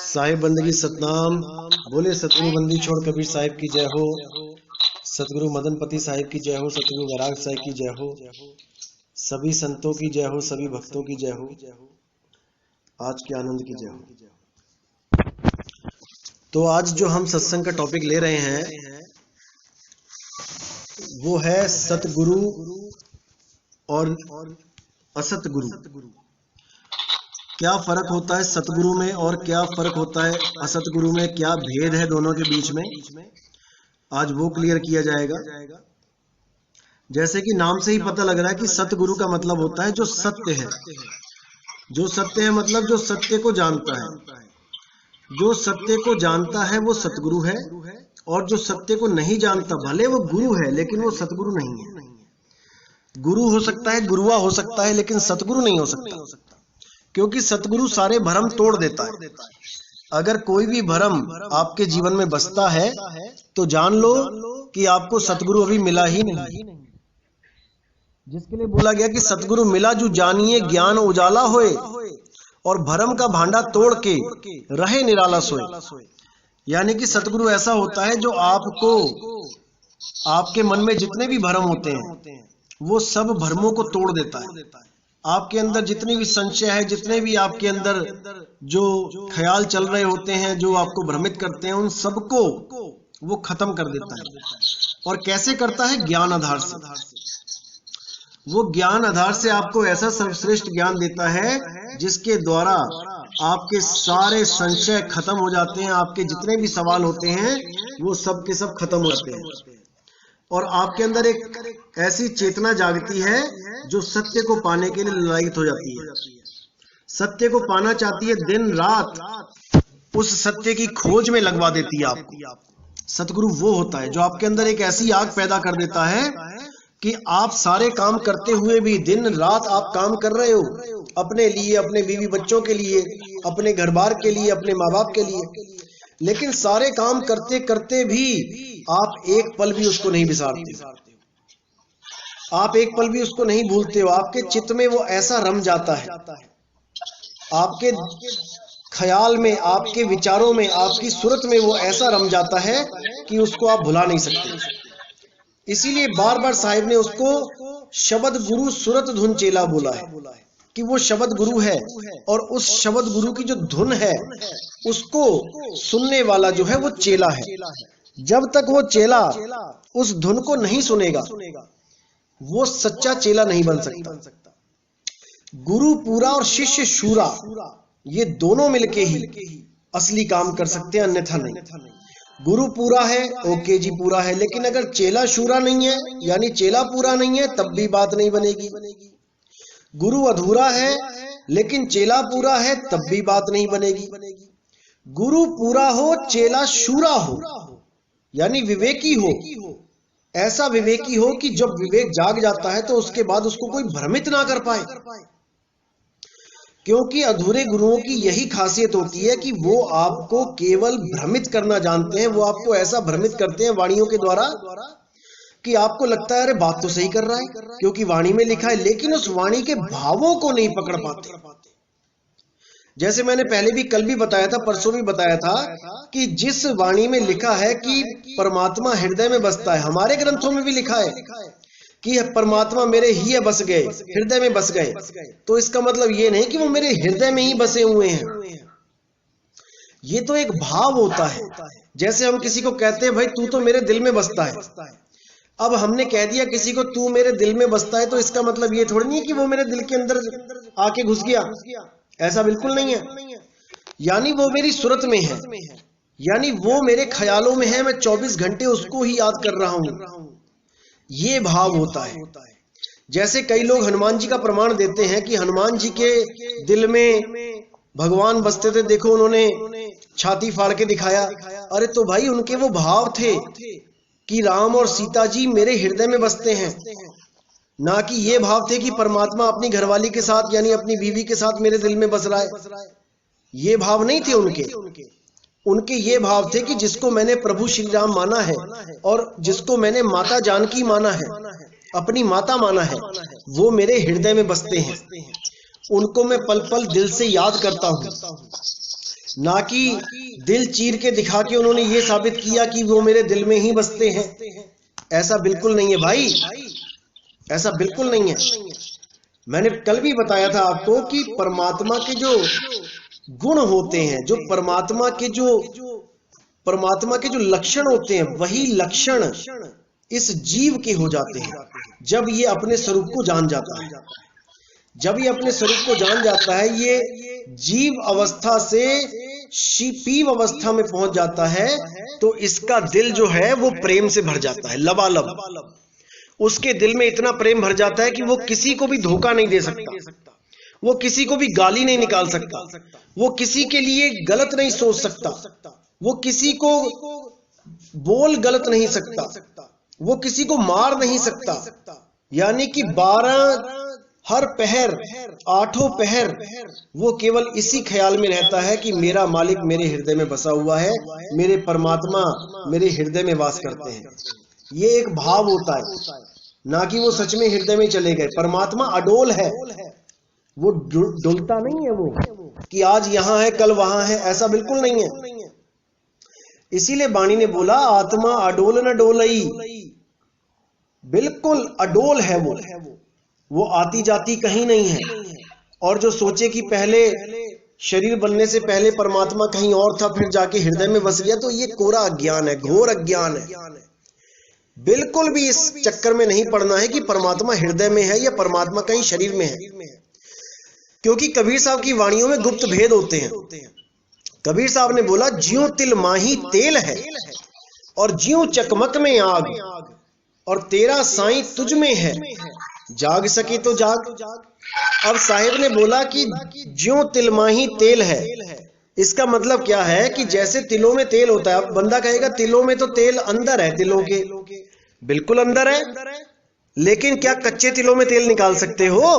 साहिब बंदगी सतनाम। बोले सतगुरु बंदी छोड़ कबीर साहिब की जय हो। सतगुरु मदनपति साहिब की जय हो। सतगुरु वैराग साहिब की जय हो। सभी संतों की जय हो। सभी भक्तों की जय हो। आज के आनंद की जय हो। तो आज जो हम सत्संग का टॉपिक ले रहे हैं वो है सतगुरु और असतगुरु। क्या फर्क होता है सतगुरु में और क्या फर्क होता है असतगुरु में, क्या भेद है दोनों के बीच में, आज वो क्लियर किया जाएगा। जैसे कि नाम से ही पता लग रहा है कि सतगुरु का मतलब होता है जो सत्य है। जो सत्य है मतलब जो सत्य को जानता है। जो सत्य को जानता है वो सतगुरु है, और जो सत्य को नहीं जानता भले वो गुरु है लेकिन वो सतगुरु नहीं है। गुरु हो सकता है, गुरुआ हो सकता है, लेकिन सतगुरु नहीं हो सकता, क्योंकि सतगुरु सारे भ्रम तोड़ देता है। अगर कोई भी भ्रम आपके जीवन में बसता है तो जान लो कि आपको सतगुरु अभी मिला ही नहीं। जिसके लिए बोला गया कि सतगुरु मिला जो जानिए ज्ञान उजाला होए, और भ्रम का भांडा तोड़ के रहे निराला सोए। यानी कि सतगुरु ऐसा होता है जो आपको, आपके मन में जितने भी भ्रम होते हैं वो सब भ्रमों को तोड़ देता है। आपके अंदर जितनी भी संशय है, जितने भी आपके अंदर जो ख्याल चल रहे होते हैं जो आपको भ्रमित करते हैं, उन सबको वो खत्म कर देता है। और कैसे करता है? ज्ञान आधार से। वो ज्ञान आधार से आपको ऐसा सर्वश्रेष्ठ ज्ञान देता है जिसके द्वारा आपके सारे संशय खत्म हो जाते हैं। आपके जितने भी सवाल होते हैं वो सब के सब खत्म हो जाते हैं, और आपके अंदर एक ऐसी चेतना जागती है जो सत्य को पाने के लिए ललायित हो जाती है। सत्य को पाना चाहती है, दिन रात उस सत्य की खोज में लगवा देती है आपको। सतगुरु वो होता है जो आपके अंदर एक ऐसी आग पैदा कर देता है कि आप सारे काम करते हुए भी, दिन रात आप काम कर रहे हो अपने लिए, अपने बीवी बच्चों के लिए, अपने घर बार के लिए, अपने माँ बाप के लिए, लेकिन सारे काम करते करते भी आप एक पल भी उसको नहीं बिसारते। आप एक पल भी उसको नहीं भूलते हो। आपके चित्त में वो ऐसा रम जाता है, आपके ख्याल में, आपके विचारों में, आपकी सूरत में वो ऐसा रम जाता है कि उसको आप भुला नहीं सकते। इसीलिए बार बार साहिब ने उसको शब्द गुरु सुरत धुन चेला बोला है कि वो शब्द गुरु है, और उस शब्द गुरु की जो धुन है उसको सुनने वाला जो है वो चेला है। जब तक वो चेला उस धुन को नहीं सुनेगा वो सच्चा चेला नहीं बन सकता। गुरु पूरा और शिष्य शूरा, ये दोनों मिलके ही असली काम कर सकते हैं, अन्यथा नहीं। गुरु पूरा है, ओके जी पूरा है, लेकिन अगर चेला शूरा नहीं है, यानी चेला पूरा नहीं है, तब भी बात नहीं बनेगी। गुरु अधूरा है लेकिन चेला पूरा है, तब भी बात नहीं बनेगी। गुरु पूरा हो, चेला शूरा हो, यानी विवेकी हो। ऐसा विवेकी हो कि जब विवेक जाग जाता है तो उसके बाद उसको कोई भ्रमित ना कर पाए, क्योंकि अधूरे गुरुओं की यही खासियत होती है कि वो आपको केवल भ्रमित करना जानते हैं। वो आपको ऐसा भ्रमित करते हैं वाणियों के द्वारा कि आपको लगता है अरे बात तो सही कर रहा है क्योंकि वाणी में लिखा है, लेकिन उस वाणी के भावों को नहीं पकड़ पाते। जैसे मैंने पहले भी, कल भी बताया था, परसों भी बताया था कि जिस वाणी में लिखा है कि परमात्मा हृदय में बसता है, हमारे ग्रंथों में भी लिखा है कि परमात्मा मेरे ही बस गए, हृदय में बस गए, तो इसका मतलब ये नहीं कि वो मेरे हृदय में ही बसे हुए हैं। ये तो एक भाव होता है। जैसे हम किसी को कहते हैं भाई तू तो मेरे दिल में बसता है, अब हमने कह दिया किसी को तू मेरे दिल में बसता है, तो इसका मतलब ये थोड़ी नहीं है कि वो मेरे दिल के अंदर आके घुस गया। ऐसा बिल्कुल नहीं है। यानी वो मेरी सूरत में है, यानी वो मेरे ख्यालों में है, मैं 24 घंटे उसको ही याद कर रहा हूं। ये भाव होता है। जैसे कई लोग हनुमान जी का प्रमाण देते हैं कि हनुमान जी के दिल में भगवान बसते थे, देखो उन्होंने छाती फाड़ के दिखाया। अरे तो भाई उनके वो भाव थे कि राम और सीता जी मेरे हृदय में बसते हैं, ना कि ये भाव थे कि परमात्मा अपनी घरवाली के साथ यानी अपनी बीवी के साथ मेरे दिल में बस रहा है। ये भाव नहीं थे उनके ये भाव थे कि जिसको मैंने प्रभु श्री राम माना है और जिसको मैंने माता जानकी माना है, अपनी माता माना है, वो मेरे हृदय में बसते हैं। उनको मैं पल पल दिल से याद करता हूँ, ना कि दिल चीर के दिखा के उन्होंने ये साबित किया कि वो मेरे दिल में ही बसते हैं। ऐसा बिल्कुल नहीं है भाई, ऐसा बिल्कुल नहीं है। मैंने कल भी बताया था आपको कि परमात्मा के जो गुण होते हैं, जो परमात्मा के जो लक्षण होते हैं, वही लक्षण इस जीव के हो जाते हैं जब ये अपने स्वरूप को जान जाता है। जब ये अपने स्वरूप को जान जाता है, ये जीव अवस्था से पीव अवस्था में पहुंच जाता है, तो इसका दिल जो है वो प्रेम से भर जाता है, लबालब। उसके दिल में इतना प्रेम भर जाता है कि वो किसी को भी धोखा नहीं दे सकता, वो किसी को भी गाली नहीं निकाल सकता, वो किसी के लिए गलत नहीं सोच सकता, वो किसी को बोल गलत नहीं सकता, वो किसी को मार नहीं सकता। यानी कि 12 हर पहर 8 पहर वो केवल इसी ख्याल में रहता है कि मेरा मालिक मेरे हृदय में बसा हुआ है, मेरे परमात्मा मेरे हृदय में वास करते हैं। ये एक भाव होता है, ना कि वो सच में हृदय में चले गए। परमात्मा अडोल है, वो डुलता नहीं है, वो कि आज यहां है कल वहां है, ऐसा बिल्कुल नहीं है। इसीलिए वाणी ने बोला आत्मा अडोल न डोलई, बिल्कुल अडोल है वो आती जाती कहीं नहीं है। और जो सोचे कि पहले शरीर बनने से पहले परमात्मा कहीं और था फिर जाके हृदय में बस गया, तो ये कोरा अज्ञान है, घोर अज्ञान है। बिल्कुल भी इस चक्कर में नहीं पड़ना है कि परमात्मा हृदय में है या परमात्मा कहीं शरीर में है, क्योंकि कबीर साहब की वाणियों में गुप्त भेद होते हैं। कबीर साहब ने बोला ज्यों तिल माही तेल है और ज्यों चकमक में आग, और तेरा साईं तुझ में है, जाग सके तो जाग। अब साहिब ने बोला कि ज्यों तिल माही तेल है, इसका मतलब क्या है कि जैसे तिलों में तेल होता है। अब बंदा कहेगा तिलों में तो तेल अंदर है, तिलों के बिल्कुल अंदर है, लेकिन क्या कच्चे तिलों में तेल निकाल सकते हो?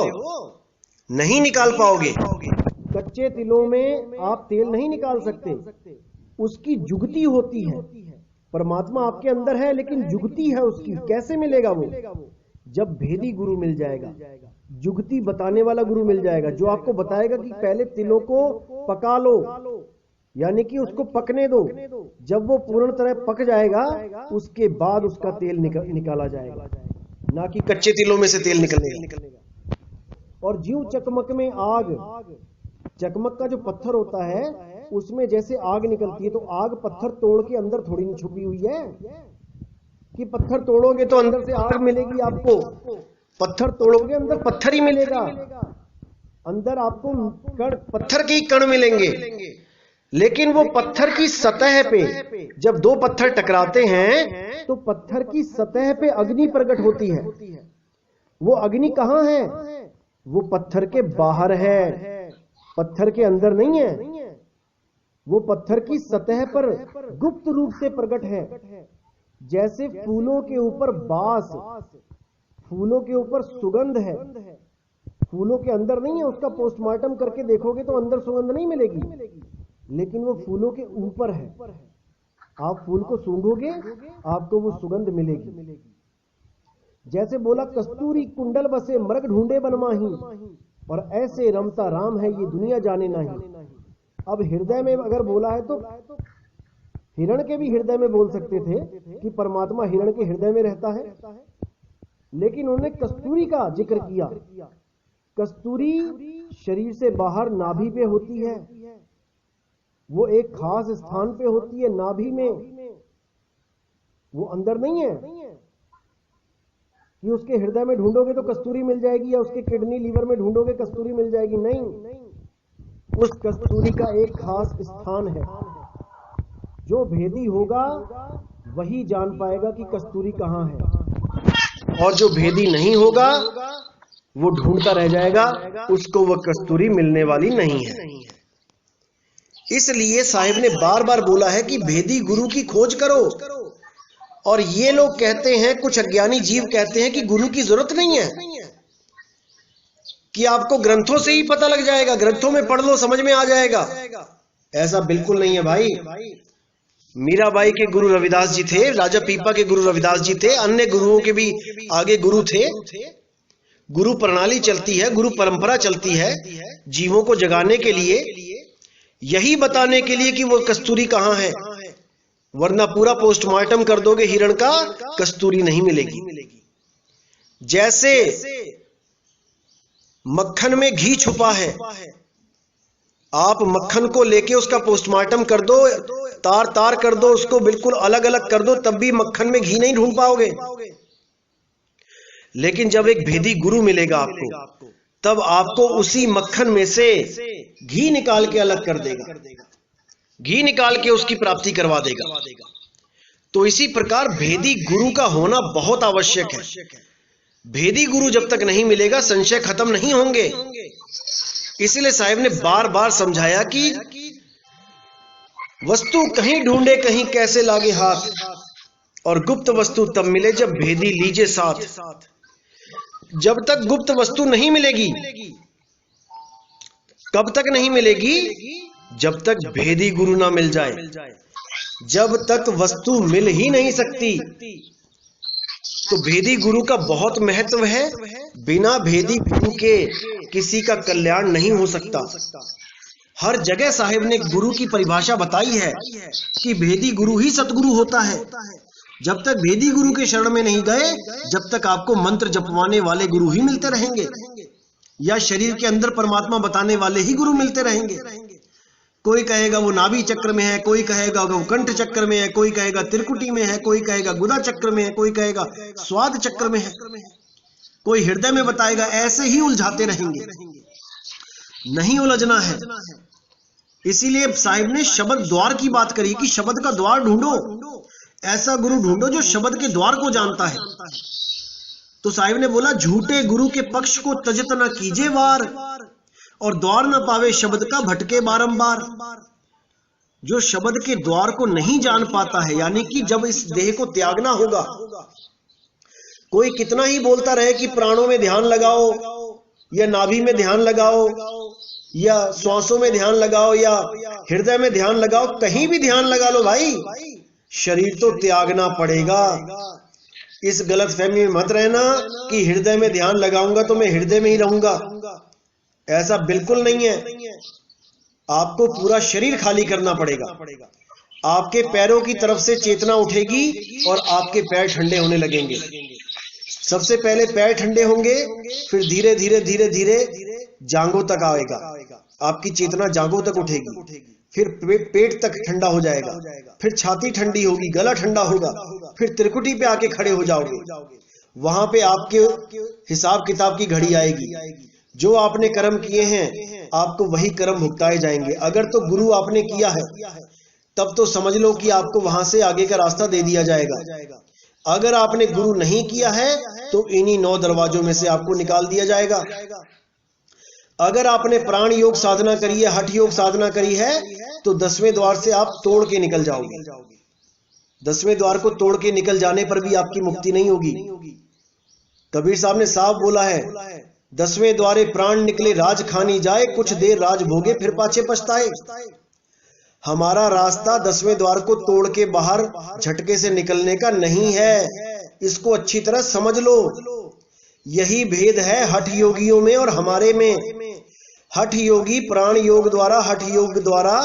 नहीं निकाल पाओगे। कच्चे तिलों में आप तेल नहीं निकाल सकते, उसकी जुगती होती है। परमात्मा आपके अंदर है लेकिन जुगती है उसकी। कैसे मिलेगा वो? जब भेदी गुरु मिल जाएगा, जुगती बताने वाला गुरु मिल जाएगा, जो आपको बताएगा कि पहले तिलों को पका लो, यानी कि उसको पकने दो। जब वो पूर्ण तरह पक जाएगा उसके बाद उसका तेल निकाला जाएगा, ना कि कच्चे तिलों में से तेल निकलेगा। और ज्यों चकमक में आग, चकमक का जो पत्थर होता है उसमें जैसे आग निकलती है, तो आग पत्थर तोड़ के अंदर थोड़ी नहीं छुपी हुई है कि पत्थर तोड़ोगे तो अंदर से आग मिलेगी आपको। पत्थर तोड़ोगे अंदर पत्थर ही मिलेगा, अंदर आपको कण, पत्थर के ही कण मिलेंगे। लेकिन वो पत्थर की सतह पे जब दो पत्थर टकराते हैं तो पत्थर की सतह पे अग्नि प्रकट होती है। वो अग्नि कहां है? वो पत्थर के बाहर है, पत्थर के अंदर नहीं है। वो पत्थर की सतह पर गुप्त रूप से प्रकट है। जैसे फूलों के ऊपर बास, फूलों के ऊपर सुगंध है, फूलों के अंदर नहीं है। उसका पोस्टमार्टम करके देखोगे तो अंदर सुगंध नहीं मिलेगी, लेकिन वो फूलों के ऊपर है। आप फूल को सूंघोगे आपको वो सुगंध मिलेगी। जैसे बोला कस्तूरी कुंडल बसे मृग ढूंढे बनमाही, और ऐसे रमता राम है ये दुनिया जाने नहीं। अब हृदय में अगर बोला है तो हिरण के भी हृदय में बोल सकते थे कि परमात्मा हिरण के हृदय में रहता है, लेकिन उन्होंने कस्तूरी का जिक्र किया। कस्तूरी शरीर से बाहर नाभि पे होती है, वो एक खास स्थान पे होती है नाभि में, वो अंदर नहीं है कि उसके हृदय में ढूंढोगे तो कस्तूरी मिल जाएगी, या उसके किडनी लीवर में ढूंढोगे कस्तूरी मिल जाएगी। नहीं, उस कस्तूरी का एक खास स्थान है। जो भेदी होगा वही जान पाएगा कि कस्तूरी कहां है, और जो भेदी नहीं होगा वो ढूंढता रह जाएगा, उसको वह कस्तूरी मिलने वाली नहीं है। इसलिए साहिब ने बार बार बोला है कि भेदी गुरु की खोज करो। और ये लोग कहते हैं, कुछ अज्ञानी जीव कहते हैं कि गुरु की जरूरत नहीं है, कि आपको ग्रंथों से ही पता लग जाएगा, ग्रंथों में पढ़ लो समझ में आ जाएगा। ऐसा बिल्कुल नहीं है भाई। मीराबाई के गुरु रविदास जी थे, राजा पीपा के गुरु रविदास जी थे, अन्य गुरुओं के भी आगे गुरु थे। गुरु प्रणाली चलती है, गुरु परंपरा चलती है जीवों को जगाने के लिए, यही बताने के लिए कि वो कस्तूरी कहां है। वरना पूरा पोस्टमार्टम कर दोगे हिरण का, कस्तूरी नहीं मिलेगी। जैसे मक्खन में घी छुपा है, आप मक्खन को लेके उसका पोस्टमार्टम कर दो, तार तार कर दो, उसको बिल्कुल अलग अलग कर दो, तब भी मक्खन में घी नहीं ढूंढ पाओगे। लेकिन जब एक भेदी गुरु मिलेगा आपको, तब आपको उसी मक्खन में से घी निकाल के अलग कर देगा, घी निकाल के उसकी प्राप्ति करवा देगा। तो इसी प्रकार भेदी गुरु का होना बहुत आवश्यक है। भेदी गुरु जब तक नहीं मिलेगा संशय खत्म नहीं होंगे। इसलिए साहिब ने बार बार समझाया कि वस्तु कहीं ढूंढे कहीं कैसे लागे हाथ, और गुप्त वस्तु तब मिले जब भेदी लीजे साथ। जब तक गुप्त वस्तु नहीं मिलेगी, कब तक नहीं मिलेगी? जब तक भेदी गुरु ना मिल जाए। जब तक वस्तु मिल ही नहीं सकती। तो भेदी गुरु का बहुत महत्व है। बिना भेदी गुरु के किसी का कल्याण नहीं हो सकता। हर जगह साहिब ने गुरु की परिभाषा बताई है कि भेदी गुरु ही सतगुरु होता है। जब तक भेदी गुरु के शरण में नहीं गए, जब तक आपको मंत्र जपवाने वाले गुरु ही मिलते रहेंगे, या शरीर के अंदर परमात्मा बताने वाले ही गुरु मिलते रहेंगे। कोई कहेगा वो नाभि चक्र में है, कोई कहेगा वो कंठ चक्र में है, कोई कहेगा त्रिकुटी में है, कोई कहेगा गुदा चक्र में है, कोई कहेगा स्वाद चक्र में है, कोई हृदय में बताएगा। ऐसे ही उलझाते रहेंगे, नहीं उलझना है। इसीलिए साहिब ने शब्द द्वार की बात करी कि शब्द का द्वार ढूंढो, ऐसा गुरु ढूंढो जो शब्द के द्वार को जानता है। तो साहिब ने बोला झूठे गुरु के पक्ष को तजत न कीजे वार, और द्वार न पावे शब्द का भटके बारंबार। जो शब्द के द्वार को नहीं जान पाता है, यानी कि जब इस देह को त्यागना होगा, कोई कितना ही बोलता रहे कि प्राणों में ध्यान लगाओ, या नाभि में ध्यान लगाओ, या श्वासों में ध्यान लगाओ, या हृदय में ध्यान लगाओ, कहीं भी ध्यान लगा लो भाई, शरीर तो त्यागना पड़ेगा। इस गलत फहमी में मत रहना कि हृदय में ध्यान लगाऊंगा तो मैं हृदय में ही रहूंगा। ऐसा बिल्कुल नहीं है। आपको पूरा शरीर खाली करना पड़ेगा। आपके पैरों की तरफ से चेतना उठेगी और आपके पैर ठंडे होने लगेंगे। सबसे पहले पैर ठंडे होंगे, फिर धीरे धीरे धीरे धीरे जांघों तक आएगा, आपकी चेतना जांघों तक उठेगी, फिर पेट तक ठंडा हो जाएगा, फिर छाती ठंडी होगी, गला ठंडा होगा, फिर त्रिकुटी पे आके खड़े हो जाओगे। वहां पे आपके हिसाब किताब की घड़ी आएगी। जो आपने कर्म किए हैं आपको वही कर्म भुगताए जाएंगे। अगर तो गुरु आपने किया है तब तो समझ लो कि आपको वहां से आगे का रास्ता दे दिया जाएगा। अगर आपने गुरु नहीं किया है तो इन्हीं 9 दरवाजों में से आपको निकाल दिया जाएगा। अगर आपने प्राण योग साधना करी है, हठ योग साधना करी है, तो 10वें द्वार से आप तोड़ के निकल जाओगे। 10वें द्वार को तोड़ के निकल जाने पर भी आपकी मुक्ति नहीं होगी। कबीर साहब ने साफ बोला है, 10वें द्वारे प्राण निकले राज खानी जाए, कुछ देर राज भोगे फिर पाछे पछताए। हमारा रास्ता 10वें द्वार को तोड़ के बाहर झटके से निकलने का नहीं है। इसको अच्छी तरह समझ लो। यही भेद है हठ योगियों में और हमारे में। हठ योगी प्राण योग द्वारा, हठ योग द्वारा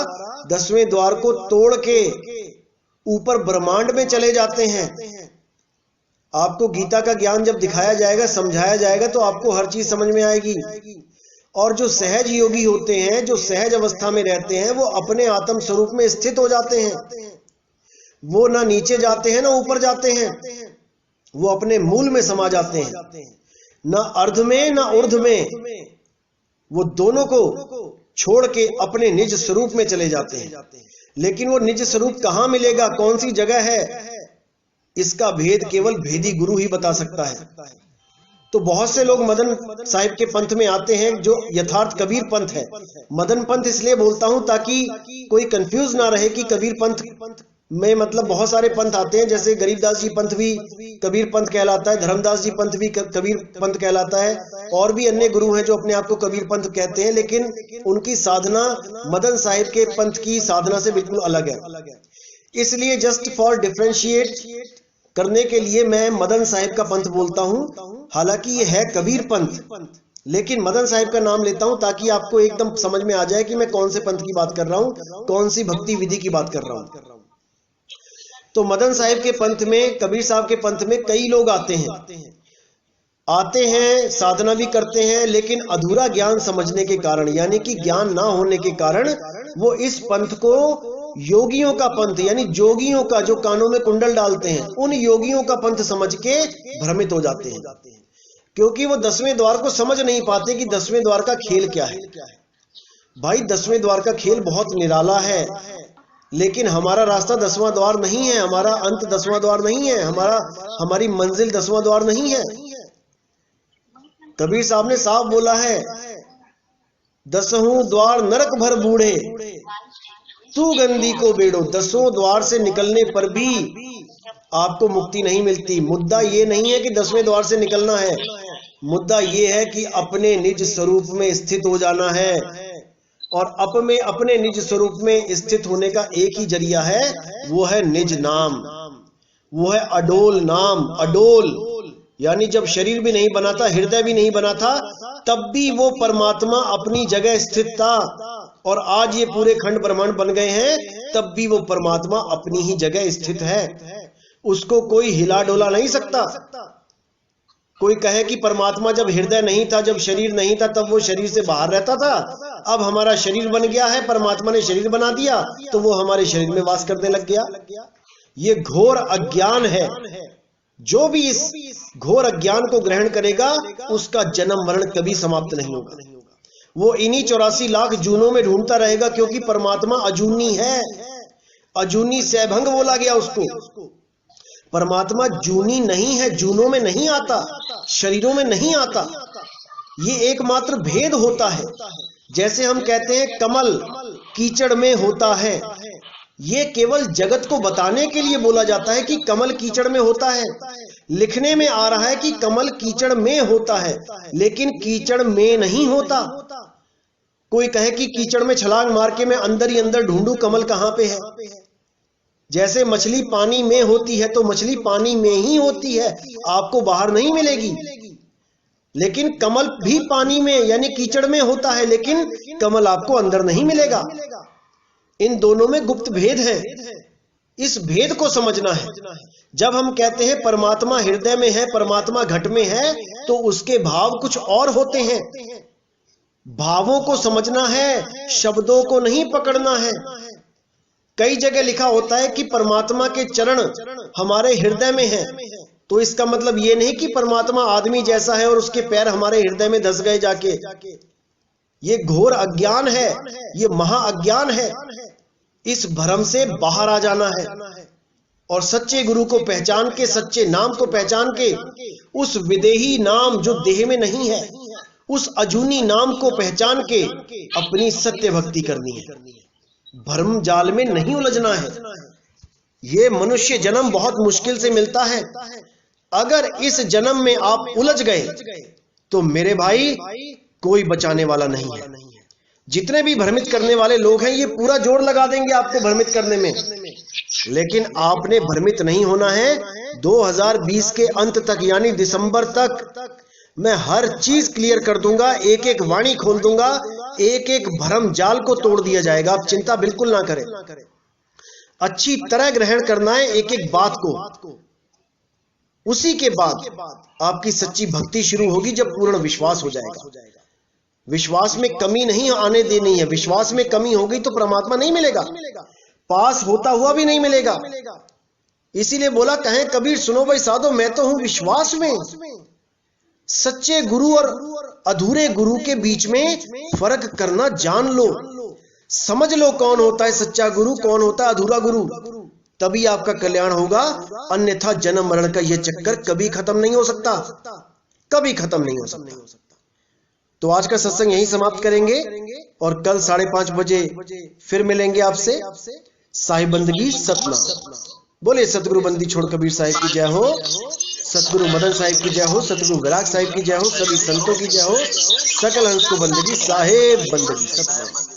10वें द्वार को तोड़ के ऊपर ब्रह्मांड में चले जाते हैं। आपको गीता का ज्ञान जब दिखाया जाएगा, समझाया जाएगा, तो आपको हर चीज समझ में आएगी। और जो सहज योगी होते हैं, जो सहज अवस्था में रहते हैं, वो अपने आत्म स्वरूप में स्थित हो जाते हैं। वो ना नीचे जाते हैं ना ऊपर जाते हैं, वो अपने मूल में समा जाते हैं। ना अर्ध में ना ऊर्ध में, वो दोनों को छोड़ के अपने निज स्वरूप में चले जाते हैं। लेकिन वो निज स्वरूप कहां मिलेगा, कौन सी जगह है, इसका भेद केवल भेदी गुरु ही बता सकता है। तो बहुत से लोग मदन साहिब के पंथ में आते हैं, जो यथार्थ कबीर पंथ है। मदन पंथ इसलिए बोलता हूं ताकि कोई कंफ्यूज ना रहे कि कबीर पंथ में मतलब बहुत सारे पंथ आते हैं। जैसे गरीबदास जी पंथ भी कबीर पंथ कहलाता है, धर्मदास जी पंथ भी कबीर पंथ कहलाता है, और भी अन्य गुरु हैं जो अपने आप को कबीर पंथ कहते हैं। लेकिन उनकी साधना मदन साहिब के पंथ की साधना से बिल्कुल अलग है। इसलिए जस्ट फॉर डिफरेंशिएट करने के लिए मैं मदन साहिब का पंथ बोलता हूं। हालांकि ये है कबीर पंथ, लेकिन मदन साहिब का नाम लेता हूं ताकि आपको एकदम समझ में आ जाए कि मैं कौन से पंथ की बात कर रहा हूं, कौन सी भक्ति विधि की बात कर रहा हूं। तो मदन साहिब के पंथ में, कबीर साहब के पंथ में कई लोग आते हैं, साधना भी करते हैं, लेकिन अधूरा ज्ञान समझने के कारण, यानी कि ज्ञान ना होने के कारण वो इस पंथ को योगियों का पंथ, यानी जोगियों का, जो कानों में कुंडल डालते हैं, उन योगियों का पंथ समझ के भ्रमित हो जाते हैं, क्योंकि वो 10वें द्वार को समझ नहीं पाते कि 10वें द्वार का खेल क्या है। भाई 10वें द्वार का खेल बहुत निराला है, लेकिन हमारा रास्ता 10वां द्वार नहीं है, हमारा अंत 10वां द्वार नहीं है, हमारी मंजिल 10वां द्वार नहीं है। कबीर साहब ने साफ बोला है, 10वें द्वार नरक भर बूढ़े तू गंदी को बेड़ो। 10वें द्वार से निकलने पर भी आपको मुक्ति नहीं मिलती। मुद्दा ये नहीं है कि 10वें द्वार से निकलना है, मुद्दा ये है कि अपने निज स्वरूप में स्थित हो जाना है, और अपने निज स्वरूप में स्थित होने का एक ही जरिया है, वो है निज नाम, वो है अडोल नाम। अडोल यानी जब शरीर भी नहीं बना था, हृदय भी नहीं बना था, तब भी वो परमात्मा अपनी जगह स्थित था, और आज ये पूरे खंड ब्रह्मांड बन गए हैं, तब भी वो परमात्मा अपनी ही जगह स्थित है। उसको कोई हिला डोला नहीं सकता। कोई कहे कि परमात्मा जब हृदय नहीं था, जब शरीर नहीं था, तब वो शरीर से बाहर रहता था, अब हमारा शरीर बन गया है, परमात्मा ने शरीर बना दिया, तो वो हमारे शरीर में वास करने लग गया। ये घोर अज्ञान है। जो भी इस घोर अज्ञान को ग्रहण करेगा, उसका जन्म मरण कभी समाप्त नहीं होगा। वो इन्हीं 84 लाख जूनों में ढूंढता रहेगा, क्योंकि परमात्मा अजूनी है। अजूनी सैभंग बोला गया उसको। परमात्मा जूनी नहीं है, जूनों में नहीं आता, शरीरों में नहीं आता। ये एकमात्र भेद होता है। जैसे हम कहते हैं कमल कीचड़ में होता है, ये केवल जगत को बताने के लिए बोला जाता है कि कमल कीचड़ में होता है। लिखने में आ रहा है कि कमल कीचड़ में होता है, लेकिन कीचड़ में नहीं होता। कोई कहे कि कीचड़ में छलांग मार के मैं अंदर ही अंदर ढूंढूं कमल कहां पे है। जैसे मछली पानी में होती है, तो मछली पानी में ही होती है, आपको बाहर नहीं मिलेगी। लेकिन कमल भी पानी में यानी कीचड़ में होता है, लेकिन कमल आपको अंदर नहीं मिलेगा। इन दोनों में गुप्त भेद है। इस भेद को समझना है। जब हम कहते हैं परमात्मा हृदय में है, परमात्मा घट में है, तो उसके भाव कुछ और होते हैं। भावों को समझना है, शब्दों को नहीं पकड़ना है। कई जगह लिखा होता है कि परमात्मा के चरण हमारे हृदय में हैं, तो इसका मतलब ये नहीं कि परमात्मा आदमी जैसा है और उसके पैर हमारे हृदय में धस गए जाके। ये घोर अज्ञान है, ये महा अज्ञान है। इस भ्रम से बाहर आ जाना है और सच्चे गुरु को पहचान के, सच्चे नाम को पहचान के, उस विदेही नाम जो देह में नहीं है, उस अजूनी नाम को पहचान के अपनी सत्य भक्ति करनी है। भ्रम जाल में नहीं उलझना है। ये मनुष्य जन्म बहुत मुश्किल से मिलता है। अगर इस जन्म में आप उलझ गए तो मेरे भाई कोई बचाने वाला नहीं है। जितने भी भ्रमित करने वाले लोग हैं, ये पूरा जोर लगा देंगे आपको भ्रमित करने में, लेकिन आपने भ्रमित नहीं होना है। 2020 के अंत तक यानी दिसंबर तक मैं हर चीज क्लियर कर दूंगा, एक एक वाणी खोल दूंगा, एक एक भ्रम जाल को तोड़ दिया जाएगा। आप चिंता बिल्कुल ना करें। अच्छी तरह ग्रहण करना है एक एक बात को। उसी के बाद आपकी सच्ची भक्ति शुरू होगी जब पूर्ण विश्वास हो जाएगा। विश्वास में कमी नहीं आने देनी है। विश्वास में कमी होगी तो परमात्मा नहीं मिलेगा, पास होता हुआ भी नहीं मिलेगा। इसीलिए बोला, कहें कबीर सुनो भाई साधो, मैं तो हूं विश्वास में। सच्चे गुरु और अधूरे गुरु के बीच में फर्क करना जान लो, समझ लो कौन होता है सच्चा गुरु, कौन होता है अधूरा गुरु। तभी आपका कल्याण होगा, अन्यथा जन्म मरण का यह चक्कर कभी खत्म नहीं हो सकता, कभी खत्म नहीं हो सकता। तो आज का सत्संग यहीं समाप्त करेंगे और कल 5:30 बजे फिर मिलेंगे आपसे। साहिब बंदगी सतनाम। बोले सतगुरु बंदी छोड़ कबीर साहिब की जय हो, सतगुरु मदन साहिब की जय हो, सतगुरु विराग साहिब की जय हो, सभी संतों की जय हो। सकल हंस को बंदगी, साहिब बंदगी सतनाम।